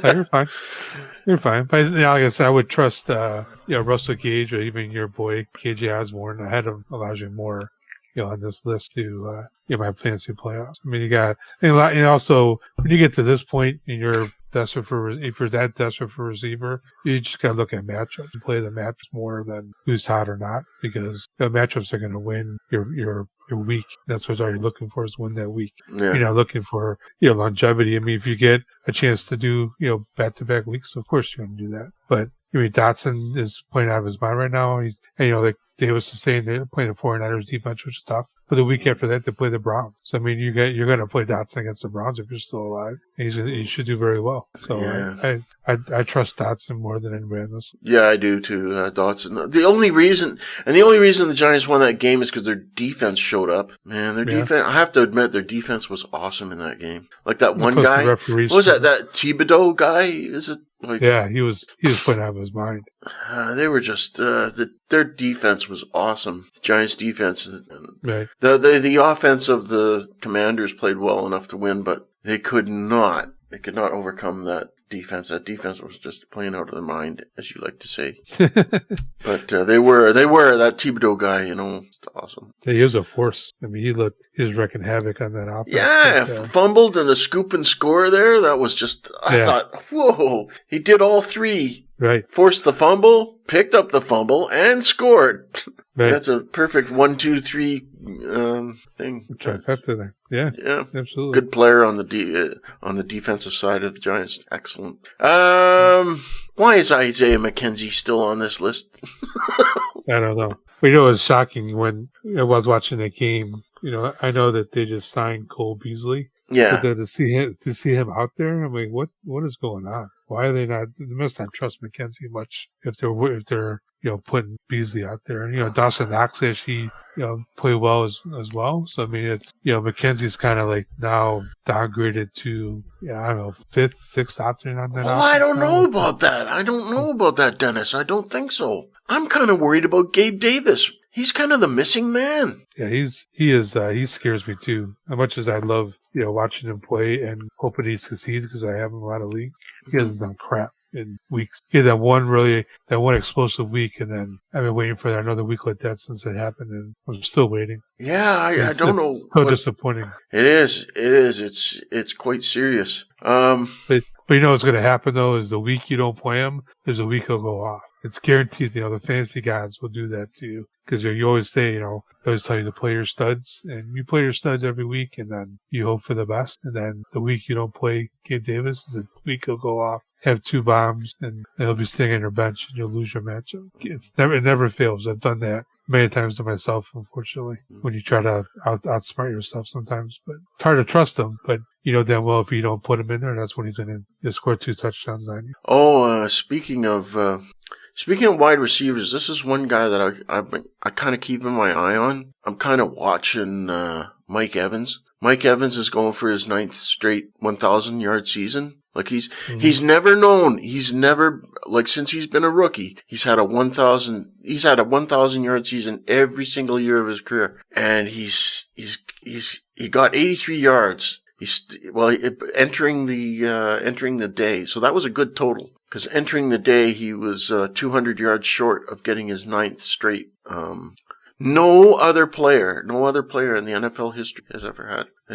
you're fine. You're fine. But like I said, I would trust Russell Gage or even your boy KJ Osborne ahead of Elijah Moore. On this list to my fantasy playoffs. I mean, you got and also when you get to this point in your if you're that desperate for a receiver, you just got to look at matchups and play the matchups more than who's hot or not, because the matchups are going to win your week. That's what you're looking for, is win that week. Yeah. You're not looking for, longevity. I mean, if you get a chance to do, back-to-back weeks, of course you're going to do that. But, I mean, Dotson is playing out of his mind right now. Like Davis was saying, they're playing the 49ers defense, which is tough. But the week after that, they play the Browns. So, I mean, you're going to play Dotson against the Browns if you're still alive. And he should do very well. So, yeah. I trust Dotson more than anybody else. Yeah, I do too, Dotson. The only reason the Giants won that game is because their defense showed up. Man, their defense, I have to admit, their defense was awesome in that game. Like that one guy, what was that Thibodeau guy? Is it? Yeah, he was playing out of his mind. They were just their defense was awesome. The Giants' defense, right? The offense of the Commanders played well enough to win, but they could not overcome that defense. That defense was just playing out of their mind, as you like to say. But they were that Thibodeau guy, it's awesome. Yeah, he was a force. I mean, he was wrecking havoc on that offense. Yeah, fumbled and a scoop and score there. That was just, I thought, whoa, he did all three. Right. Forced the fumble, picked up the fumble, and scored. Right. That's a perfect 1, 2, 3 thing. Trifecta there. Yeah. Yeah. Absolutely. Good player on the defensive side of the Giants. Excellent. Why is Isaiah McKenzie still on this list? I don't know. But it was shocking when I was watching that game. I know that they just signed Cole Beasley. Yeah. But then to see him out there, I'm like, what is going on? Why are they not? They must not trust McKenzie much if they're putting Beasley out there. And Dawson Knox actually play well as well. So I mean, it's McKenzie's kind of like now downgraded to I don't know, 5th, 6th option on that. Well, I don't know about that. Dennis. I don't think so. I'm kind of worried about Gabe Davis. He's kind of the missing man. Yeah, he scares me too. As much as I love watching him play and hoping he succeeds because I have him in a lot of leagues, he hasn't done crap in weeks. He had that one explosive week, and then I've been waiting for another week like that since it happened, and I'm still waiting. Yeah, I don't know. So disappointing. It is. It's quite serious. But what's going to happen though is the week you don't play him, there's a week he'll go off. It's guaranteed. The fantasy gods will do that to you because you always say, they always tell you to play your studs, and you play your studs every week, and then you hope for the best. And then the week you don't play Gabe Davis is the week he'll go off, have 2 bombs, and he'll be sitting on your bench, and you'll lose your matchup. It never fails. I've done that many times to myself, unfortunately, when you try to outsmart yourself sometimes. But it's hard to trust him. But damn well if you don't put him in there, that's when he's going to score 2 touchdowns on you. Oh, speaking of wide receivers, this is one guy that I kind of keeping my eye on. I'm kind of watching Mike Evans. Mike Evans is going for his 9th straight 1,000-yard season. Like he's never since he's been a rookie, he's had a 1,000-yard season every single year of his career, and he got 83 yards. Entering the day, so that was a good total. Because entering the day, he was 200 yards short of getting his 9th straight. No other player in the NFL history has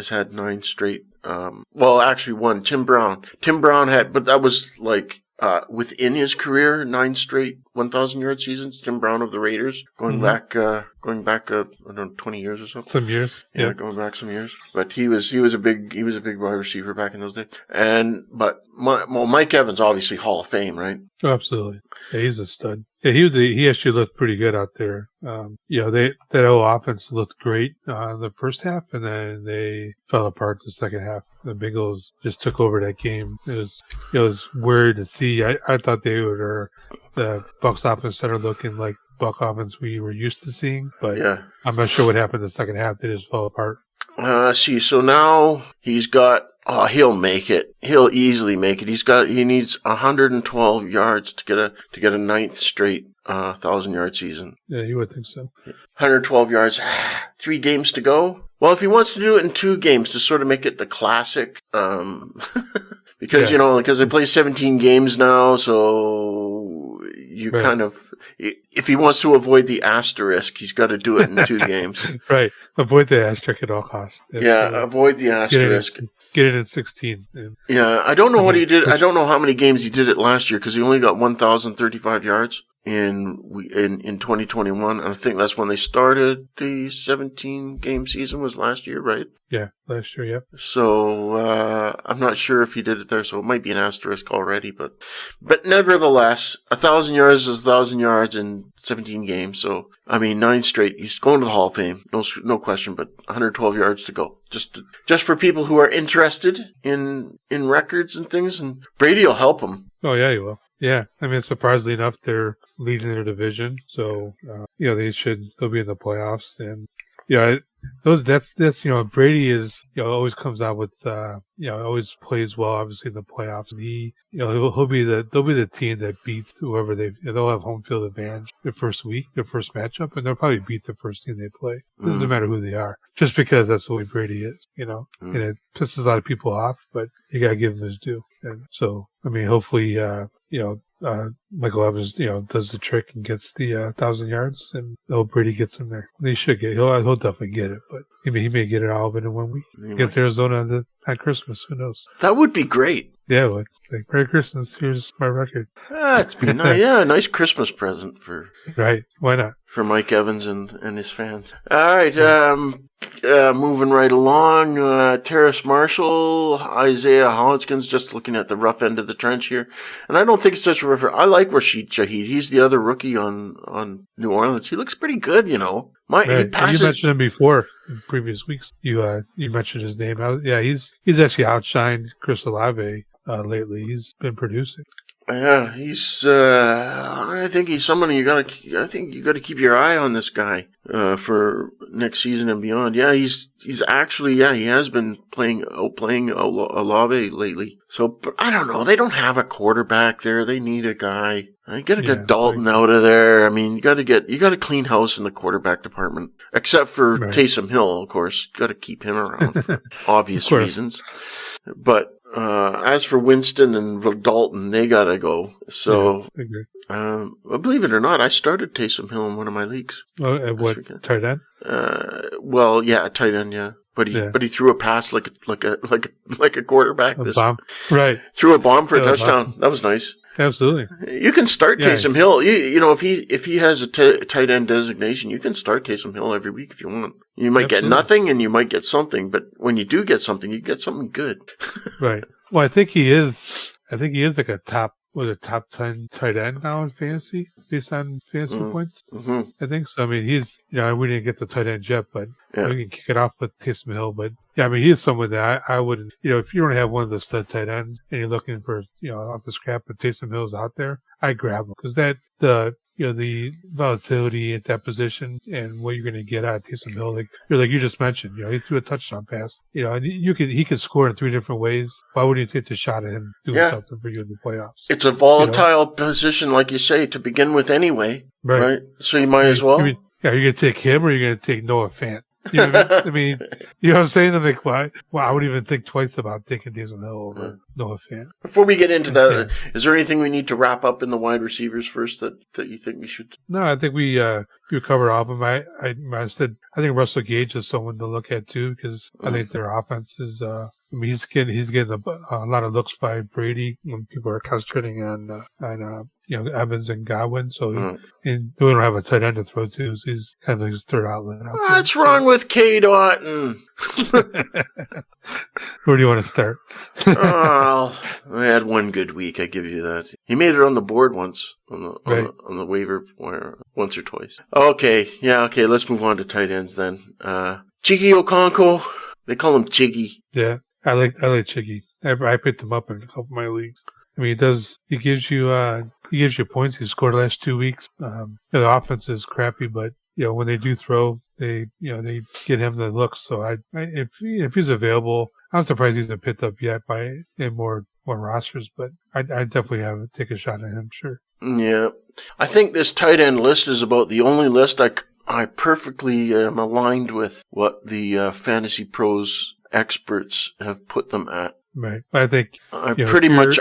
had 9 straight. Actually one, Tim Brown. Tim Brown had, but that was like within his career, 9 straight 1,000-yard seasons. Tim Brown of the Raiders, going back, I don't know, 20 years or so. Some years, yeah, going back some years. But he was a big wide receiver back in those days. But Mike Evans, obviously Hall of Fame, right? Oh, absolutely. Yeah, he's a stud. Yeah, he actually looked pretty good out there. That whole offense looked great in the first half, and then they fell apart the second half. The Bengals just took over that game. It was weird to see. I thought the Bucs offense started looking like Buck offense we were used to seeing, but yeah. I'm not sure what happened in the second half. They just fell apart. So now he's got. Oh, he'll make it. He'll easily make it. He needs 112 yards to get a 9th straight 1,000-yard season. Yeah, you would think so. 112 yards. 3 games to go. Well, if he wants to do it in 2 games to sort of make it the classic, because because they play 17 games now, so you kind of. If he wants to avoid the asterisk, he's got to do it in 2 games. Right. Avoid the asterisk at all costs. Avoid the asterisk. Get it in 16. Yeah, I don't know what he did. I don't know how many games he did it last year because he only got 1,035 yards in 2021. And I think that's when they started the 17-game season was last year, right? Yeah, last year, yep. So I'm not sure if he did it there, so it might be an asterisk already. But nevertheless, 1,000 yards is 1,000 yards in 17 games. So, I mean, 9 straight. He's going to the Hall of Fame, no question, but 112 yards to go. Just for people who are interested in records and things, and Brady will help him. Oh, yeah, he will. Yeah, I mean, surprisingly enough, they're leading their division, so they'll be in the playoffs, and that's Brady is always comes out with always plays well, obviously in the playoffs. And they'll be the team that beats whoever they'll have home field advantage their first matchup, and they'll probably beat the first team they play. It doesn't matter who they are, just because that's the way Brady is, and it pisses a lot of people off, but you gotta give him his due. And so, I mean, hopefully, Michael Evans, does the trick and gets the 1,000 yards, and Brady gets him there. He should get. He'll definitely get it, but he may get it all of it in 1 week. Against Arizona at Christmas. Who knows? That would be great. Yeah, it would. Like, Merry Christmas. Here's my record. It's been nice. Yeah, a nice Christmas present for. Right. Why not? For Mike Evans and his fans. All right. Moving right along. Terrace Marshall, Isaiah Hodgkins, just looking at the rough end of the trench here. And I don't think it's such a rough. I like Rashid Shaheed. He's the other rookie on New Orleans. He looks pretty good, He passes. You mentioned him before in previous weeks. You mentioned his name. He's actually outshined Chris Olave lately. He's been producing. Yeah, he's. I think he's someone you gotta keep your eye on this guy for next season and beyond. Yeah, he's actually. Yeah, he has been playing Olave lately. So, but I don't know. They don't have a quarterback there. They need a guy. You gotta get Dalton out of there. I mean, you gotta clean house in the quarterback department, except for Taysom Hill, of course. You gotta keep him around for obvious reasons. But as for Winston and Dalton, they gotta go. So, believe it or not, I started Taysom Hill in one of my leagues. Oh, at what, tight end? Tight end, yeah. But he threw a pass like a quarterback. Bomb. Right. Threw a bomb for a touchdown. That was nice. Absolutely. You can start Taysom Hill. If he has a tight end designation, you can start Taysom Hill every week if you want. You might get nothing and you might get something, but when you do get something, you get something good. Right. Well, I think he is like a top 10 tight end now in fantasy, based on fantasy points. Mm-hmm. I think so. I mean, he's, we didn't get the tight end yet, but we can kick it off with Taysom Hill. But yeah, I mean, he is someone that I wouldn't, if you don't have one of the stud tight ends and you're looking for, off the scrap, but Taysom Hill's out there, I grab him because the volatility at that position and what you're going to get out of Taysom Hill, like you just mentioned, he threw a touchdown pass, and he could score in 3 different ways. Why wouldn't you take the shot at him doing something for you in the playoffs? It's a volatile position, like you say, to begin with anyway, right? So you might as well. Are you going to take him or are you going to take Noah Fant? You know what I mean? You know what I'm saying? I'm like, why? Well, I wouldn't even think twice about taking Taysom Hill over Noah Fant. Before we get into that, is there anything we need to wrap up in the wide receivers first that you think we should? No, I think we covered all of them. I said I think Russell Gage is someone to look at too because I think their offense is. He's getting a lot of looks by Brady when people are concentrating on Evans and Godwin. So and we don't have a tight end to throw to. So he's kind of like his third outlet. What's wrong with K. Doughton? Where do you want to start? I had one good week. I give you that. He made it on the board once on the waiver wire once or twice. Okay, let's move on to tight ends then. Chiggy Okonkwo. They call him Chiggy. Yeah, I like Chiggy. I picked him up in a couple of my leagues. I mean, he gives you points. He scored the last 2 weeks. The offense is crappy, but when they do throw, they get him the looks. So if he's available, I'm surprised he's not picked up yet in more rosters, but I definitely take a shot at him. Sure. Yeah, I think this tight end list is about the only list I perfectly am aligned with what the Fantasy Pros experts have put them at. Right. I think I'm pretty much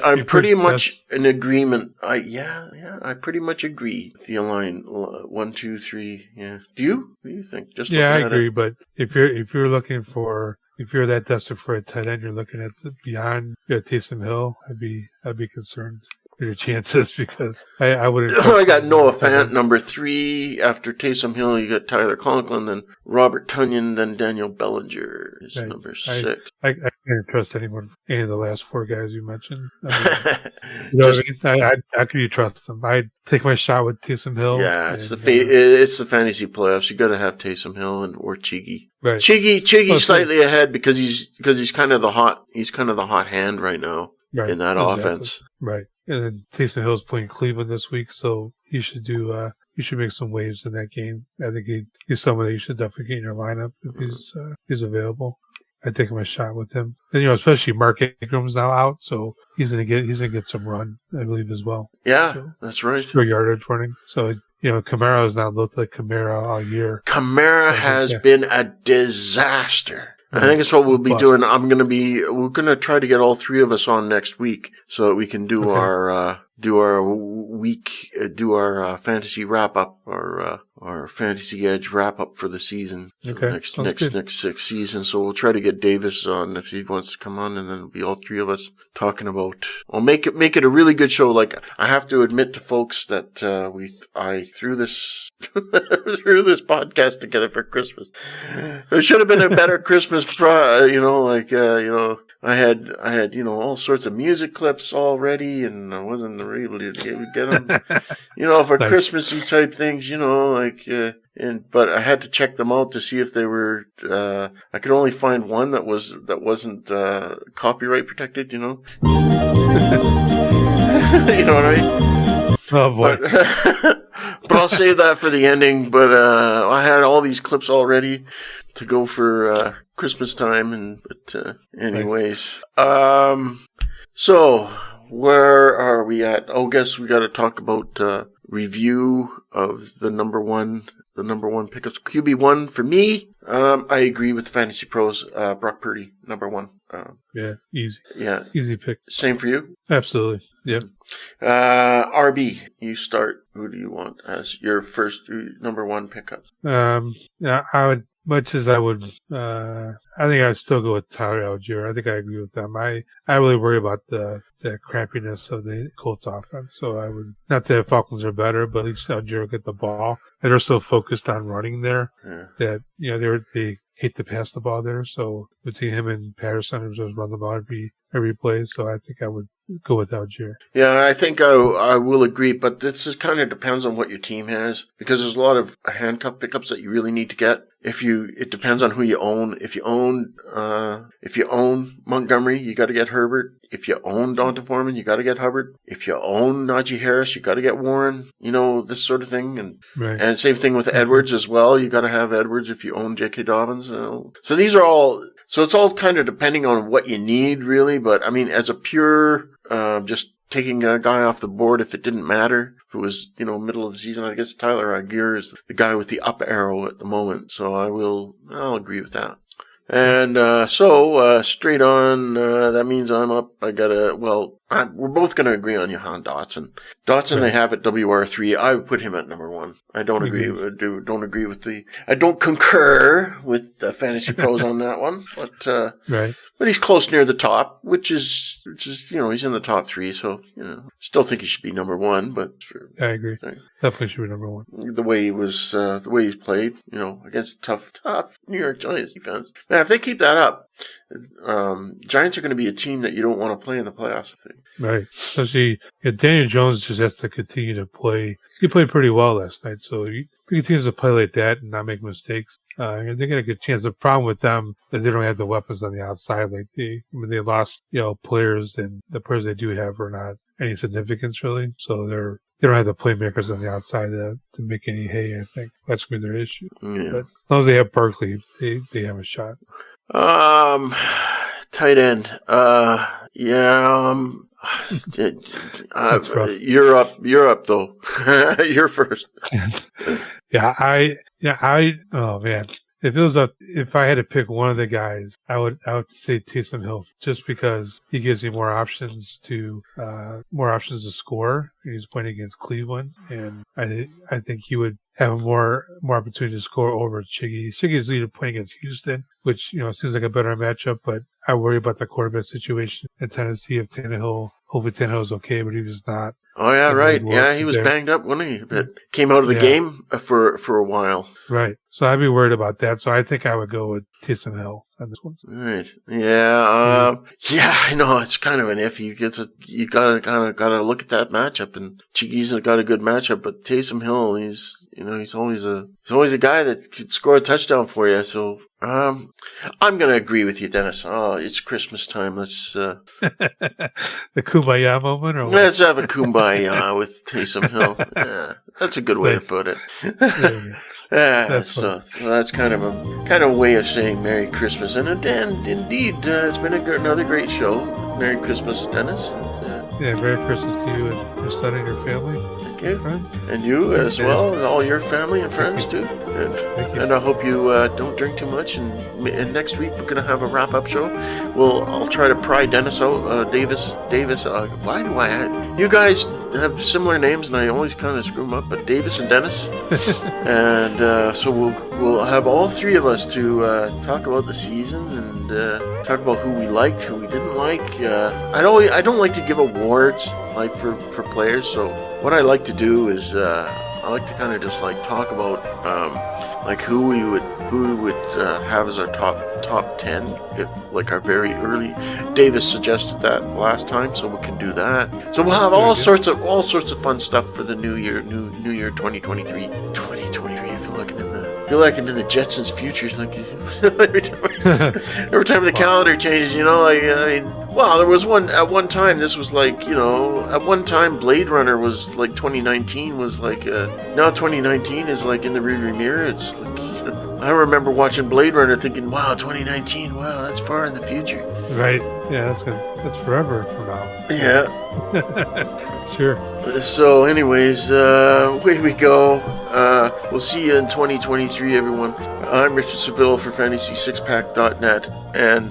in agreement. I pretty much agree with the align 1, 2, 3. Yeah. Do you? What do you think? I agree. But if you're looking for, if you're that desperate for a tight end, you're looking at beyond Taysom Hill, I'd be concerned. your chances because I wouldn't. I got Noah Fant, number 3. After Taysom Hill, you got Tyler Conklin, then Robert Tonyan, then Daniel Bellinger is number 6. I can't trust anyone, any of the last 4 guys you mentioned. You know what I mean? How can you trust them? I'd take my shot with Taysom Hill. Yeah, it's the fantasy playoffs. You got to have Taysom Hill or Chigi. Right. Chigi slightly ahead because he's kind of the hot hand right now in that offense. Right. And then Taysom Hill's playing Cleveland this week, so he should do. You should make some waves in that game. I think he's someone that you should definitely get in your lineup if he's available. I'd take my shot with him. And especially Mark Ingram's now out, so he's gonna get some run, I believe, as well. Yeah, so, that's right. For yardage running. So Kamara has not looked like Kamara all year. Kamara has been a disaster. I think it's what we'll be doing. We're gonna try to get all 3 of us on next week so that we can do our fantasy wrap up, our fantasy edge wrap up for the season. So next 6 seasons. So we'll try to get Davis on if he wants to come on, and then it'll be all 3 of us talking about. I'll make it a really good show. Like, I have to admit to folks that I threw this podcast together for Christmas. It should have been a better Christmas. I had all sorts of music clips already, and I wasn't able to get them, for nice. Christmassy type things, but I had to check them out to see if they were. I could only find one that wasn't copyright protected. You know what I mean? Oh boy. But I'll save that for the ending. But I had all these clips all ready to go for Christmas time, anyways. Nice. So where are we at? Oh, guess we got to talk about review of the number one pickups. QB1 for me. I agree with Fantasy Pros. Brock Purdy, number 1. Yeah, easy. Yeah, easy pick. Same for you. Absolutely. Yep. RB, you start. Who do you want as your first number 1 pickup? Yeah, I would. Much as I would, I think I'd still go with Tyler Algier. I think I agree with them. I really worry about the crappiness of the Colts offense. So I would, not that the Falcons are better, but at least Algier will get the ball. And they're so focused on running there that, they hate to pass the ball there. So between him and Patterson, they just run the ball every play. So I think I would go with Algier. Yeah, I think I will agree, but this just kind of depends on what your team has, because there's a lot of handcuff pickups that you really need to get. It depends on who you own. If you own Montgomery, you got to get Herbert. If you own Donta Foreman, you got to get Hubbard. If you own Najee Harris, you got to get Warren. This sort of thing, and same thing with Edwards as well. You got to have Edwards if you own J.K. Dobbins. So these are all. So it's all kind of depending on what you need, really. But I mean, as a pure, just taking a guy off the board, if it didn't matter, if it was, middle of the season, I guess Tyler Algier is the guy with the up arrow at the moment. So I'll agree with that. And straight on, that means I'm up. We're both going to agree on Jahan Dotson. Dotson, they have at WR3. I would put him at number 1. I don't agree. I don't concur with the Fantasy Pros on that one. But right. But he's close near the top, which is he's in the top 3. So still think he should be number 1. But I agree. Definitely should be number 1. The way he's played, against tough New York Giants defense. Man, if they keep that up, Giants are going to be a team that you don't want to play in the playoffs, I think. Right. Especially, Daniel Jones just has to continue to play. He played pretty well last night, so he continues to play like that and not make mistakes. They're going to get a chance. The problem with them is they don't have the weapons on the outside. Like they lost, players, and the players they do have are not any significance really. So they don't have the playmakers on the outside to make any hay. I think that's going to be their issue. Yeah. But as long as they have Barkley, they have a shot. Tight end. You're up though. You're first. Oh man. If I had to pick one of the guys, I would say Taysom Hill, just because he gives me more options to score. He's playing against Cleveland, and I think he would have more opportunity to score over Chiggy. Chiggy's leader playing against Houston, which seems like a better matchup, but I worry about the quarterback situation in Tennessee if Tannehill hopefully Tannehill's okay, but he was not. Oh yeah, right. Yeah, he was banged up, wasn't he? But came out of the game for a while. Right. So I'd be worried about that. So I think I would go with Taysom Hill on this one. Right. Yeah. I know it's kind of an iffy. You gotta look at that matchup, and Chiqui's got a good matchup, but Taysom Hill, he's always a guy that could score a touchdown for you. So I'm gonna agree with you, Dennis. Oh, it's Christmas time. Let's the kumbaya moment, or let's have a kumbaya with Taysom Hill. Yeah, that's a good way to put it. So that's kind of a way of saying Merry Christmas, and indeed, it's been another great show. Merry Christmas, Dennis. Merry Christmas to you and your son and your family. Thank you, and you as well, all your family and friends too. And I hope you don't drink too much. And next week we're gonna have a wrap-up show. I'll try to pry Dennis out. Davis. Why do I add? You guys have similar names, and I always kind of screw them up. But Davis and Dennis, and so we'll have all three of us to talk about the season and talk about who we liked, who we didn't like. I don't like to give awards like for players. So what I like to do is I like to kind of just like talk about like who we would have as our top 10 if like our very early. Davis suggested that last time, so we can do that. So we'll have all sorts of fun stuff for the new year 2023. I feel like I'm in the Jetsons' future. Like every time the calendar changes, there was one time. This was like, at one time Blade Runner was like 2019 was like. Now 2019 is like in the rearview mirror. It's like I remember watching Blade Runner, thinking, "Wow, 2019. Wow, that's far in the future." Right. Yeah, that's forever from now. Yeah. Sure. So, anyways, away we go. We'll see you in 2023, everyone. I'm Richard Savill for FantasySixPack.net and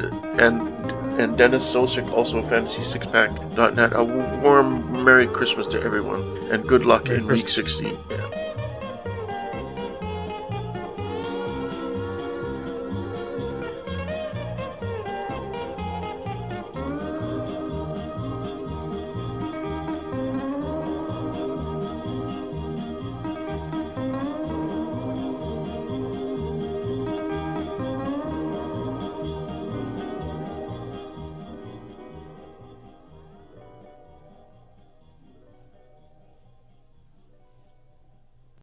Dennis Sosic, also FantasySixPack.net. A warm Merry Christmas to everyone, and good luck in Week 16. Yeah.